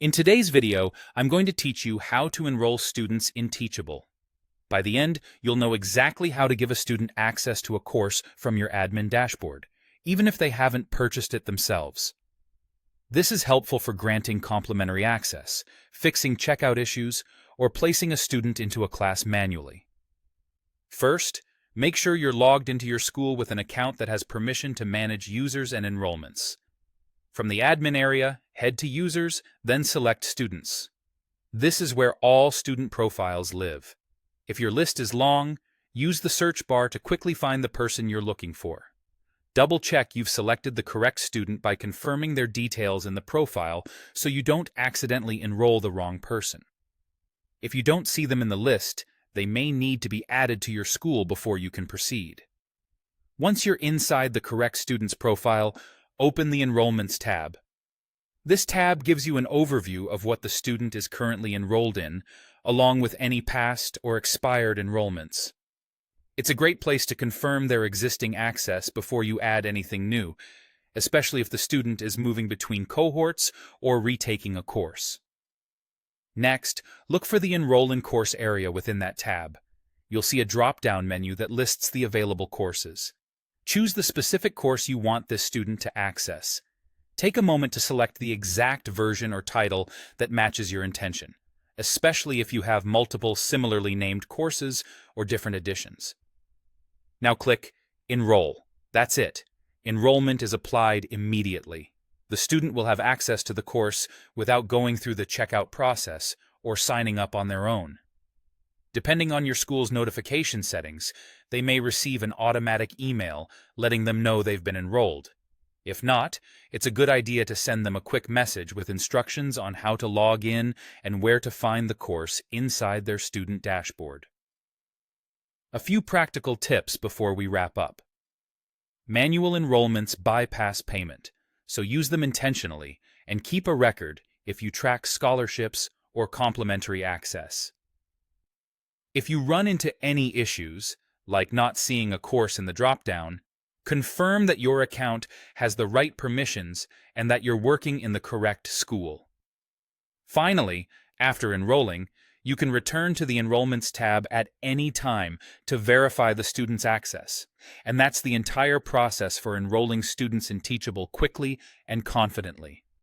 In today's video, I'm going to teach you how to enroll students in Teachable. By the end, you'll know exactly how to give a student access to a course from your admin dashboard, even if they haven't purchased it themselves. This is helpful for granting complimentary access, fixing checkout issues, or placing a student into a class manually. First, make sure you're logged into your school with an account that has permission to manage users and enrollments. From the admin area, head to Users, then select Students. This is where all student profiles live. If your list is long, use the search bar to quickly find the person you're looking for. Double-check you've selected the correct student by confirming their details in the profile so you don't accidentally enroll the wrong person. If you don't see them in the list, they may need to be added to your school before you can proceed. Once you're inside the correct student's profile, open the Enrollments tab. This tab gives you an overview of what the student is currently enrolled in, along with any past or expired enrollments. It's a great place to confirm their existing access before you add anything new, especially if the student is moving between cohorts or retaking a course. Next, look for the Enroll in Course area within that tab. You'll see a drop-down menu that lists the available courses. Choose the specific course you want this student to access. Take a moment to select the exact version or title that matches your intention, especially if you have multiple similarly named courses or different editions. Now click Enroll. That's it. Enrollment is applied immediately. The student will have access to the course without going through the checkout process or signing up on their own. Depending on your school's notification settings, they may receive an automatic email letting them know they've been enrolled. If not, it's a good idea to send them a quick message with instructions on how to log in and where to find the course inside their student dashboard. A few practical tips before we wrap up. Manual enrollments bypass payment, so use them intentionally and keep a record if you track scholarships or complimentary access. If you run into any issues, like not seeing a course in the drop-down, confirm that your account has the right permissions and that you're working in the correct school. Finally, after enrolling, you can return to the Enrollments tab at any time to verify the student's access. And that's the entire process for enrolling students in Teachable quickly and confidently.